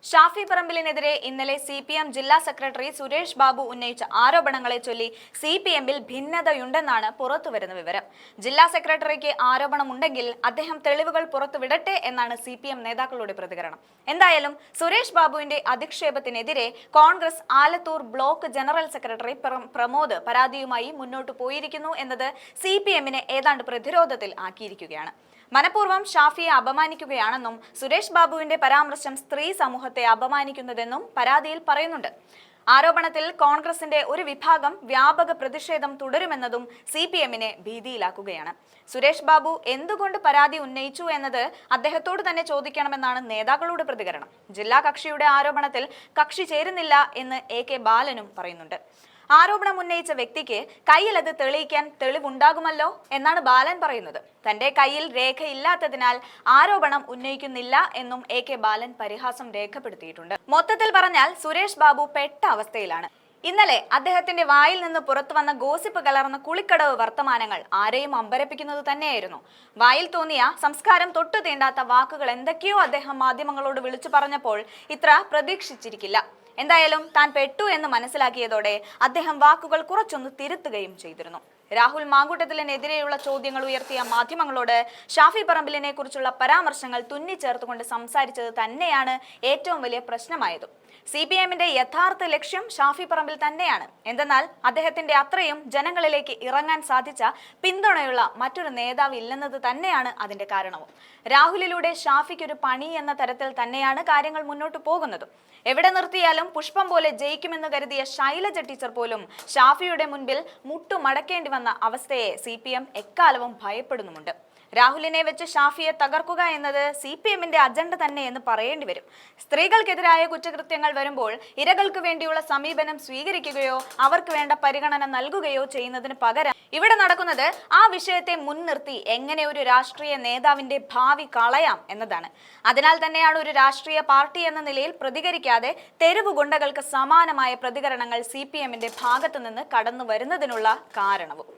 ഷാഫി പറമ്പിലിനെതിരെ ഇന്നലെ CPM ജില്ലാ secretary Suresh Babu ഉന്നയിച്ച ആരോപണങ്ങളെ ചൊല്ലി CPM-ൽ ഭിന്നതയുണ്ടെന്നാണ് പുറത്തുവരുന്ന വിവരം. ജില്ലാ സെക്രട്ടറിക്ക് ആരോപണമുണ്ടെങ്കിൽ അദ്ദേഹം തെളിവുകൾ പുറത്തുവിടട്ടെ എന്നാണ് CPM നേതാക്കളുടെ പ്രതികരണം. എന്തായാലും സുരേഷ് ബാബുവിന്റെ അധിക്ഷേപത്തിനെതിരെ Congress Alathur block general secretary Pramod പരാതിയുമായി മുന്നോട്ടു പോയിരിക്കുന്നു എന്നത് CPM-നെ ഏതാണ്ട് പ്രതിരോധത്തിൽ ആക്കിയിരിക്കുകയാണ്. മനഃപൂർവ്വം ഷാഫിയെ അപമാനിക്കുകയാണെന്നും സുരേഷ് ബാബുവിന്റെ പരാമർശം സ്ത്രീ സമൂഹത്തെ അപമാനിക്കുന്നതെന്നും പരാതിയിൽ പറയുന്നുണ്ട്. ആരോപണത്തിൽ കോൺഗ്രസിന്റെ ഒരു വിഭാഗം വ്യാപക പ്രതിഷേധം തുടരുമെന്നതും CPM-നെ ഭീതിയിലാക്കുകയാണ്. സുരേഷ് ബാബു എന്തുകൊണ്ട് പരാതി ഉന്നയിച്ചു എന്നത് അദ്ദേഹത്തോട് തന്നെ ചോദിക്കണമെന്നാണ് നേതാക്കളുടെ പ്രതികരണം. ജില്ലാ കക്ഷിയുടെ ആരോപണത്തിൽ കക്ഷി ചേരുന്നില്ല എന്ന് AK ബാലനും പറയുന്നുണ്ട്. ആരോപണം ഉന്നയിച്ച വ്യക്തിക്ക് കയ്യിൽ അത് തെളിയിക്കാൻ തെളിവുണ്ടാകുമല്ലോ എന്നാണ് ബാലൻ പറയുന്നത്. തന്റെ കയ്യിൽ രേഖയില്ലാത്തതിനാൽ ആരോപണം ഉന്നയിക്കുന്നില്ല എന്നും AK ബാലൻ പരിഹാസം രേഖപ്പെടുത്തിയിട്ടുണ്ട്. മൊത്തത്തിൽ പറഞ്ഞാൽ സുരേഷ് ബാബു പെട്ട അവസ്ഥയിലാണ്. ഇന്നലെ അദ്ദേഹത്തിന്റെ വായിൽ നിന്ന് പുറത്തു വന്ന ഗോസിപ്പ് കലർന്ന കുളിക്കടവ് വർത്തമാനങ്ങൾ ആരെയും അമ്പരപ്പിക്കുന്നത് തന്നെയായിരുന്നു. വായിൽ തോന്നിയ സംസ്കാരം തൊട്ടു തീണ്ടാത്ത വാക്കുകൾ എന്തൊക്കെയോ അദ്ദേഹം മാധ്യമങ്ങളോട് വിളിച്ചു പറഞ്ഞപ്പോൾ ഇത്ര പ്രതീക്ഷിച്ചിരിക്കില്ല. എന്തായാലും താൻ പെട്ടു എന്ന് മനസ്സിലാക്കിയതോടെ അദ്ദേഹം വാക്കുകൾ കുറച്ചൊന്ന് തിരുത്തുകയും ചെയ്തിരുന്നു. രാഹുൽ മാങ്കൂട്ടത്തിലിനെതിരെയുള്ള ചോദ്യങ്ങൾ ഉയർത്തിയ മാധ്യമങ്ങളോട് ഷാഫി പറമ്പിലിനെ കുറിച്ചുള്ള പരാമർശങ്ങൾ തുന്നിച്ചേർത്തുകൊണ്ട് സംസാരിച്ചത് തന്നെയാണ് ഏറ്റവും വലിയ പ്രശ്നമായതും. CPM-ന്റെ യഥാർത്ഥ ലക്ഷ്യം ഷാഫി പറമ്പിൽ തന്നെയാണ്. എന്തെന്നാൽ അദ്ദേഹത്തിന്റെ അത്രയും ജനങ്ങളിലേക്ക് ഇറങ്ങാൻ സാധിച്ച പിന്തുണയുള്ള മറ്റൊരു നേതാവ് ഇല്ലെന്നത് തന്നെയാണ് അതിന്റെ കാരണവും. രാഹുലിലൂടെ ഷാഫിക്കൊരു പണി എന്ന തരത്തിൽ തന്നെയാണ് കാര്യങ്ങൾ മുന്നോട്ട് പോകുന്നതും. എവിടെ നിർത്തിയാലും പുഷ്പം പോലെ ജയിക്കുമെന്ന് കരുതിയ ശൈലജ ടീച്ചർ പോലും ഷാഫിയുടെ മുൻപിൽ മുട്ടുമടക്കേണ്ടി വന്ന അവസ്ഥയെ CPM എക്കാലവും ഭയപ്പെടുന്നുമുണ്ട്. രാഹുലിനെ വെച്ച് ഷാഫിയെ തകർക്കുക എന്നത് CPM-ന്റെ അജണ്ട തന്നെ എന്ന് പറയേണ്ടി വരും. സ്ത്രീകൾക്കെതിരായ കുറ്റകൃത്യങ്ങൾ വരുമ്പോൾ ഇരകൾക്ക് വേണ്ടിയുള്ള സമീപനം സ്വീകരിക്കുകയോ അവർക്ക് വേണ്ട പരിഗണന നൽകുകയോ ചെയ്യുന്നതിന് പകരം ഇവിടെ നടക്കുന്നത് ആ വിഷയത്തെ മുൻനിർത്തി എങ്ങനെ ഒരു രാഷ്ട്രീയ നേതാവിന്റെ ഭാവി കളയാം എന്നതാണ്. അതിനാൽ തന്നെയാണ് ഒരു രാഷ്ട്രീയ പാർട്ടി എന്ന നിലയിൽ പ്രതികരിക്കാതെ തെരുവ് ഗുണ്ടകൾക്ക് സമാനമായ പ്രതികരണങ്ങൾ CPM-ന്റെ ഭാഗത്തു നിന്ന് കടന്നു വരുന്നതിനുള്ള കാരണവും.